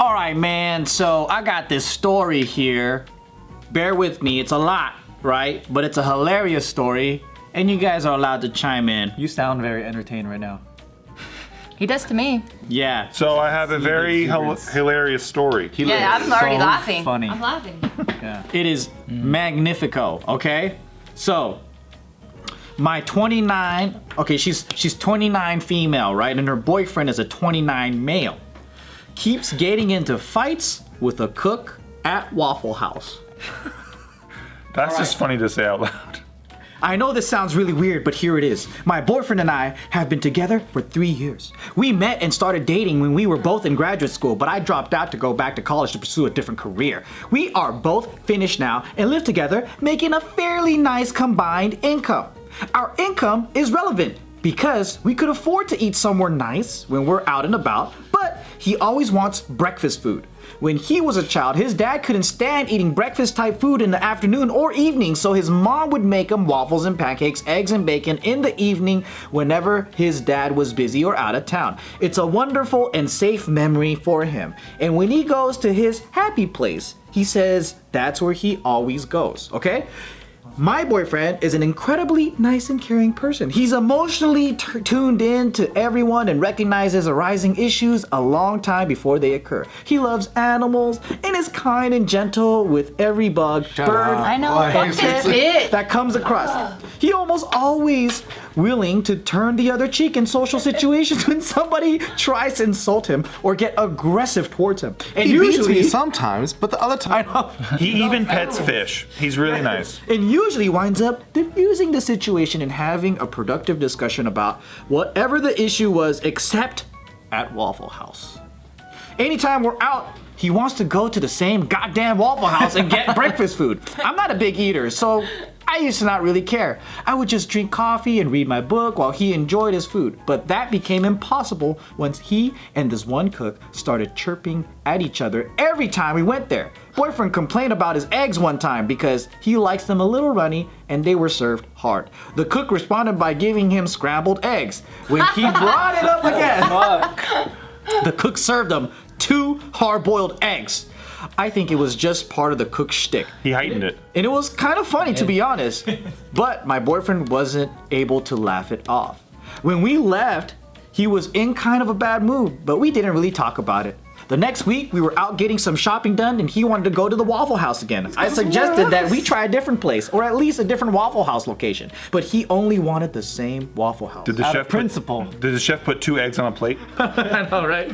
All right, man. So I got this story here. Bear with me. It's a lot, right? But it's a hilarious story, and you guys are allowed to chime in. You sound very entertained right now. He does to me. Yeah. So I have a very hilarious story. Yeah, I'm already So laughing. funny. I'm laughing. Yeah. It is magnifico, okay? So, my 29, okay, she's 29 female, right? And her boyfriend is a 29 male. Keeps getting into fights with a cook at Waffle House. That's just funny to say out loud. I know this sounds really weird, but here it is. My boyfriend and I have been together for 3 years. We met and started dating when we were both in graduate school, but I dropped out to go back to college to pursue a different career. We are both finished now and live together, making a fairly nice combined income. Our income is relevant because we could afford to eat somewhere nice when we're out and about, but he always wants breakfast food. When he was a child, his dad couldn't stand eating breakfast type food in the afternoon or evening, so his mom would make him waffles and pancakes, eggs and bacon in the evening whenever his dad was busy or out of town. It's a wonderful and safe memory for him. And when he goes to his happy place, he says that's where he always goes, okay? My boyfriend is an incredibly nice and caring person. He's emotionally tuned in to everyone and recognizes arising issues a long time before they occur. He loves animals and is kind and gentle with every bug, bird, I know. Fuck this bitch. that comes across. He almost always willing to turn the other cheek in social situations when somebody tries to insult him or get aggressive towards him. And He beats usually me sometimes, but the other time, He even pets fish. He's really nice. and usually winds up diffusing the situation and having a productive discussion about whatever the issue was, except at Waffle House. Anytime we're out, he wants to go to the same goddamn Waffle House and get breakfast food. I'm not a big eater, so I used to not really care. I would just drink coffee and read my book while he enjoyed his food. But that became impossible once he and this one cook started chirping at each other every time we went there. Boyfriend complained about his eggs one time because he likes them a little runny and they were served hard. The cook responded by giving him scrambled eggs. When he brought it up again, the cook served him 2 hard-boiled eggs. I think it was just part of the cook's shtick. He heightened it. And it was kind of funny, to be honest. But my boyfriend wasn't able to laugh it off. When we left, he was in kind of a bad mood, but we didn't really talk about it. The next week, we were out getting some shopping done and he wanted to go to the Waffle House again. I suggested that we try a different place, or at least a different Waffle House location. But he only wanted the same Waffle House. Did the Out chef of principle. Did the chef put 2 eggs on a plate? I know, right?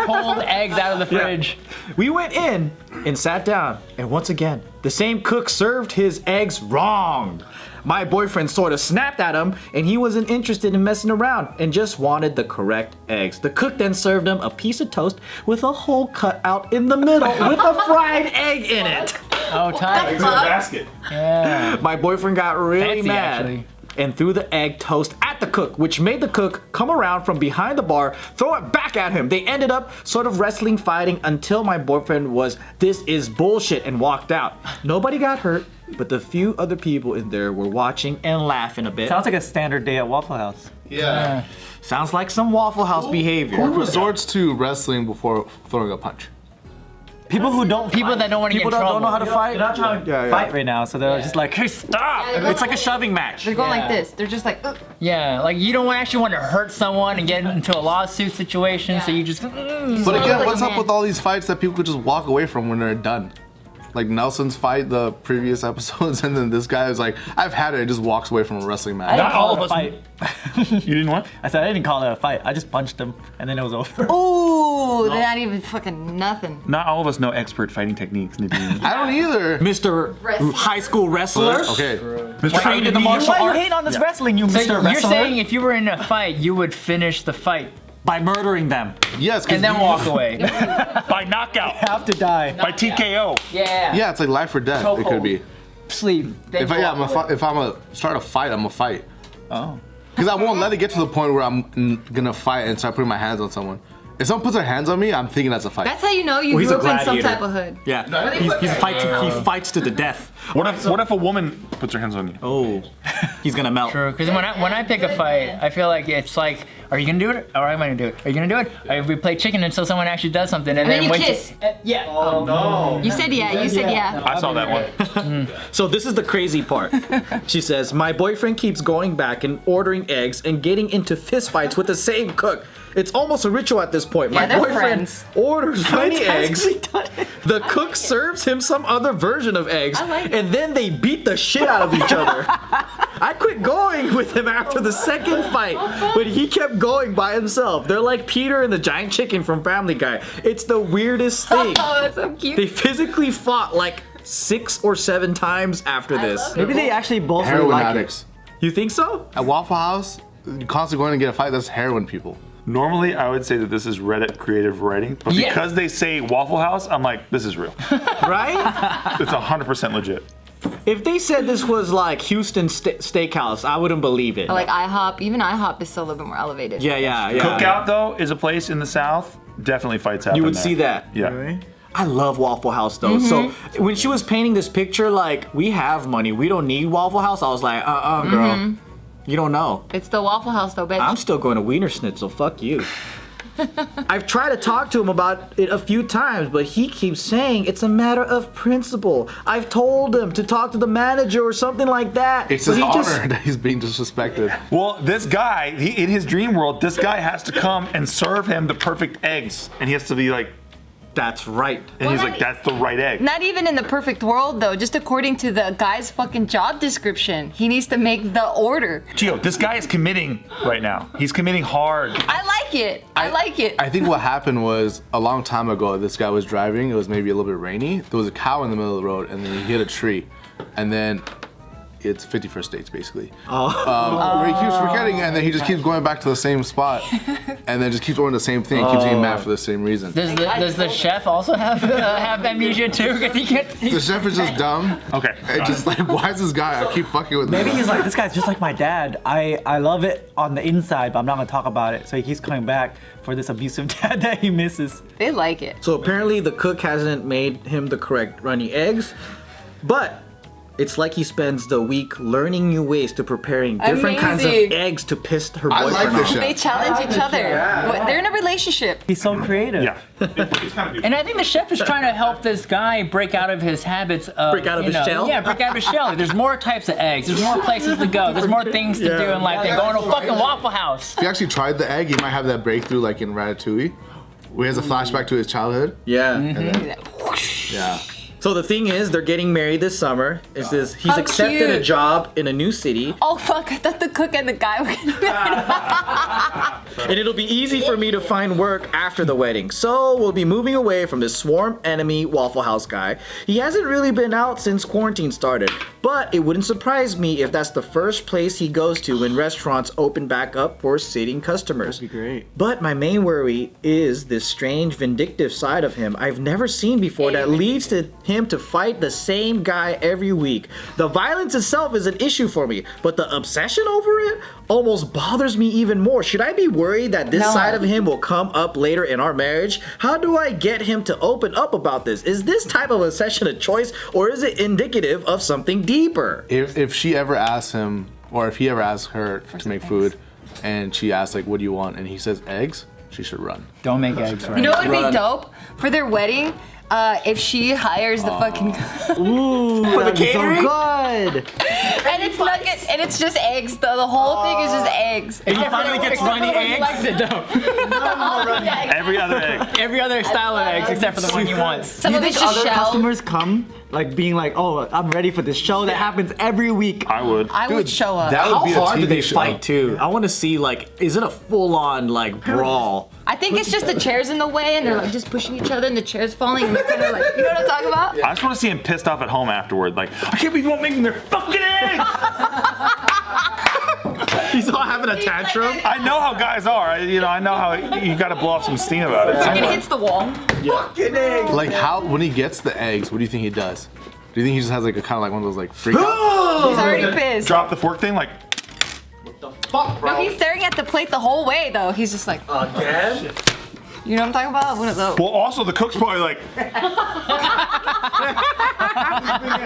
Cold eggs out of the fridge. We went in and sat down, and once again, the same cook served his eggs wrong. My boyfriend sort of snapped at him, and he wasn't interested in messing around and just wanted the correct eggs. The cook then served him a piece of toast with a hole cut out in the middle with a fried egg in it. Oh, tight. Eggs in a basket. Yeah. My boyfriend got really Fancy, mad actually. and threw the egg toast at the cook, which made the cook come around from behind the bar, throw it back at him. They ended up sort of wrestling, fighting until my boyfriend was, "This is bullshit," and walked out. Nobody got hurt, but the few other people in there were watching and laughing a bit. Sounds like a standard day at Waffle House. yeah. Sounds like some Waffle House behavior. Who resorts to wrestling before throwing a punch? People who don't People that don't want to get People in that trouble. don't know how to fight. They're not trying to fight right now, so they're just like, hey, stop! It's like a shoving match. They're going like Yeah. this. They're just like, ugh. Yeah, like you don't actually want to hurt someone and get into a lawsuit situation, so you just. But Look again, like what's a up man. with all these fights that people could just walk away from when they're done? Like Nelson's fight, the previous episodes, and then this guy is like, I've had it, and just walks away from a wrestling I match. didn't Not call all it a of us- fight. You didn't what? I said I didn't call it a fight. I just punched him, and then it was over. Ooh, they're not even fucking nothing. Not all of us know expert fighting techniques, Nadeem. I don't either. Mr. High School Wrestler. Okay. Trained in the martial Why are you arts hating on this wrestling, you So Mr. you're Wrestler? saying if you were in a fight, you would finish the fight by murdering them. Yes, and then walk away. By knockout. have to die. By TKO. Yeah. Yeah, it's like life or death. It could be. Sleep. Then If you I, walk away. if I'm gonna start a fight, I'm gonna fight. Oh. Because I won't let it get to the point where I'm gonna fight and start putting my hands on someone. If someone puts their hands on me, I'm thinking that's a fight. That's how you know you he's grew a up in some gladiator. type of hood. Yeah, he fights to the death. What if a woman puts her hands on you. Oh, he's gonna melt. True, because when I pick a fight, I feel like it's like, are you gonna do it, or am I gonna do it? Are you gonna do it? Or we play chicken until someone actually does something, and then you when kiss. Yeah. Oh no. You said yeah. You said yeah. I saw that one. So this is the crazy part. She says, my boyfriend keeps going back and ordering eggs and getting into fistfights with the same cook. It's almost a ritual at this point. Yeah, My they're boyfriend friends. orders many eggs. Has he done it? The cook serves him some other version of eggs, I like it. and then they beat the shit out of each other. I quit going with him after the second fight, but he kept going by himself. They're like Peter and the giant chicken from Family Guy. It's the weirdest thing. Oh, that's so cute. They physically fought like 6 or 7 times after this. love it. Maybe they actually both really Heroin like addicts. You think so? At Waffle House, you constantly going to get a fight. That's heroin people. Normally, I would say that this is Reddit creative writing, but Yeah. because they say Waffle House, I'm like, this is real. Right? It's 100% legit. If they said this was like Houston Steakhouse, I wouldn't believe it. Or like IHOP. Even IHOP is still a little bit more elevated. yeah. Cookout, though, is a place in the South. Definitely fights happen You would there. see that. Yeah. Really? I love Waffle House though. So when she was painting this picture, like, we have money, we don't need Waffle House, I was like, girl, you don't know. It's the Waffle House though, bitch. I'm still going to Wiener Schnitzel, fuck you. I've tried to talk to him about it a few times, but he keeps saying it's a matter of principle. I've told him to talk to the manager or something like that. It's but his he honor that he's being disrespected. Well, this guy, in his dream world, this guy has to come and serve him the perfect eggs. And he has to be like, That's right. and he's like, that's the right egg. Not even in the perfect world though, just according to the guy's fucking job description. He needs to make the order. Gio, this guy is committing right now. He's committing hard. I like it. I like it. I think what happened was a long time ago, this guy was driving. It was maybe a little bit rainy. There was a cow in the middle of the road, and then he hit a tree. And then it's 51st dates, basically. He keeps forgetting, and then he just keeps going back to the same spot. And then just keeps ordering the same thing. Keeps getting mad for the same reason. Does the chef also have amnesia too? 'Cause he can't. The chef is just dumb. Okay. And just like, why is this guy? I keep fucking with Maybe him. he's like, this guy's just like my dad. I love it on the inside, but I'm not gonna talk about it. So he keeps coming back for this abusive dad that he misses. They like it. So apparently the cook hasn't made him the correct runny eggs, but it's like he spends the week learning new ways to preparing different kinds of Amazing. eggs to piss her I boyfriend like this off. shit. They challenge each other. They're in a relationship. He's so creative. Yeah. It's kind of And I think the chef is trying to help this guy break out of his habits of Break out of you his know, shell? Yeah, break out of his shell. There's more types of eggs. There's more places to go. There's more things to do in life than going to a fucking Waffle House. If he actually tried the egg, he might have that breakthrough like in Ratatouille, where he has a flashback to his childhood. Yeah. And then, yeah. So the thing is, they're getting married this summer. He's How accepted cute. a job in a new city, Oh fuck! I thought the cook and the guy were gonna and it'll be easy for me to find work after the wedding. So we'll be moving away from this swarm enemy Waffle House guy. He hasn't really been out since quarantine started, but it wouldn't surprise me if that's the first place he goes to when restaurants open back up for sitting customers. That'd be great. But my main worry is this strange vindictive side of him I've never seen before that leads to him to fight the same guy every week. The violence itself is an issue for me, but the obsession over it almost bothers me even more. Should I be worried that this No. side of him will come up later in our marriage? How do I get him to open up about this? Is this type of obsession a choice, or is it indicative of something deeper? If she ever asks him, or if he ever asks her to make food, and she asks like, "What do you want?" and he says eggs, she should run. Don't make eggs, right? You know what would Run. be dope for their wedding? If she hires the fucking Ooh, for the catering? good. and it's nuggets and it's just eggs. The whole thing is just eggs. He finally gets runny eggs. Likes it though. every other egg. Every other style of eggs except for the one he wants. Some Do of you it's think just other shell. customers come like being like, oh, I'm ready for this show that happens every week? I would. I would show up. That would How be a hard do TV they show. fight too? I want to see, like, is it a full-on like brawl? I think it's just the chairs in the way and they're like just pushing each other and the chair's falling and they're kind of like, you know what I'm talking about? I just want to see him pissed off at home afterward. Like, I can't believe you won't make me their fucking eggs! He's all having a tantrum. I know how guys are. I know how you got to blow off some steam about it. And it hits the wall. Like how when he gets the eggs, what do you think he does? Do you think he just has like a kind of like one of those like freak outs? He's already pissed. Drop the fork thing, like, Fuck, No, he's staring at the plate the whole way though. He's just like, Again? You know what I'm talking about? One of those. Well, also the cook's probably like,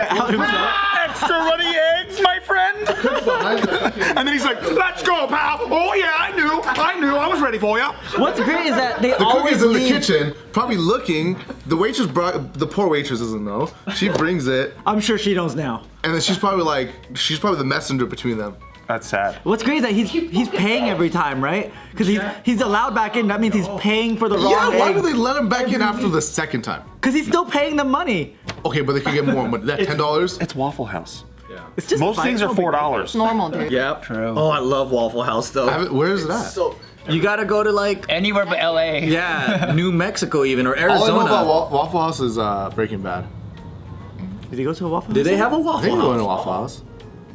extra runny eggs, my friend. And then he's like, let's go, pal. Oh yeah, I knew, I was ready for you. What's great is that they The cook always is in the leave. kitchen, probably looking. The waitress the poor waitress doesn't know. She brings it, I'm sure she knows now. and then she's probably the messenger between them. That's sad. What's great is that he's paying every time, right? Because he's allowed back in. That means he's paying for the wrong Yeah, why egg. do they let him back in after the second time? Because he's still paying them money. Okay, but they could get more money. That $10. It's Waffle House. It's just Most fine. things are $4. Normal, dude. Yep. True. Oh, I love Waffle House though. Where is it at? You gotta go to like Anywhere but LA. New Mexico even or All I know Arizona. about Waffle House is Breaking Bad. Did he go to a Waffle House? Did they have a I Waffle think we're going to House? Waffle House.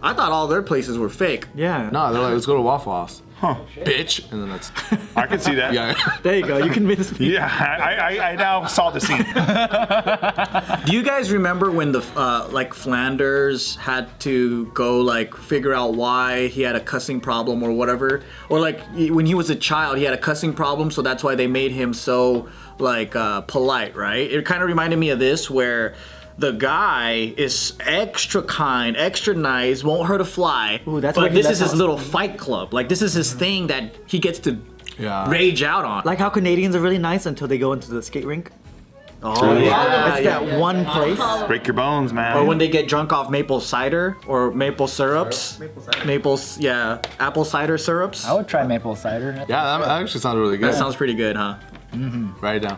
I thought all their places were fake. Yeah. No, they're like, let's go to Waffle House. Huh. Bitch. And then that's. I can see that. Yeah. There you go. You convinced me. Yeah, I now saw the scene. Do you guys remember when the like Flanders had to go like figure out why he had a cussing problem or whatever, or like when he was a child he had a cussing problem, so that's why they made him so like polite, right? It kind of reminded me of this where the guy is extra kind, extra nice, won't hurt a fly. Ooh, that's where but he this is lets his out- little fight club. Like this is his thing that he gets to Yeah. rage out on. Like how Canadians are really nice until they go into the skate rink. oh yeah, It's that one place. Break your bones, man. Or when they get drunk off maple cider or maple syrups. Yeah, apple cider syrups. I would try maple cider. Yeah, that actually sounds really good. That sounds pretty good, huh? Write it down.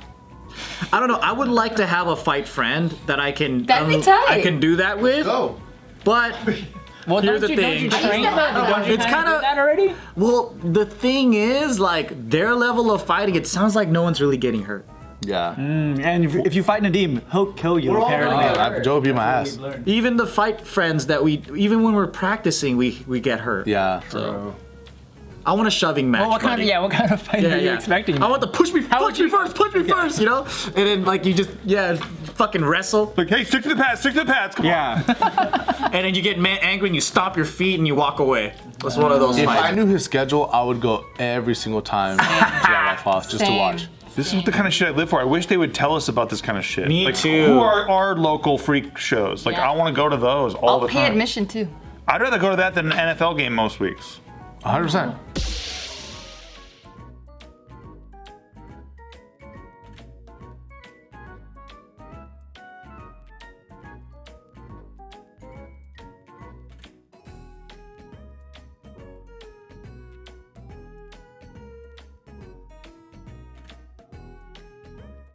I don't know. I would like to have a fight friend that I can That'd be tight. I can do that with. Go. But Well, Here's don't the you thing. train? Don't you It's kinda kinda- do that already? well, the thing is, like their level of fighting, it sounds like no one's really getting hurt. Yeah. And if you fight Nadeem, he'll kill you apparently. Joe beat my ass. Even the fight friends that even when we're practicing, we get hurt. Yeah. So I want a shoving match. Well, what kind buddy. of fight are you expecting? I want the push me would you- first, you know? And then like you just fucking wrestle. Like, hey, stick to the pads, come on. Yeah. And then you get angry and you stomp your feet and you walk away. That's one of those If fights. I knew his schedule, I would go every single time to that Waffle House just to Same. watch. This is the kind of shit I live for. I wish they would tell us about this kind of shit. Me like, too. Who are our local freak shows? Like, Yeah. I want to go to those all I'll the pay time. admission too. I'd rather go to that than an NFL game most weeks. 100%.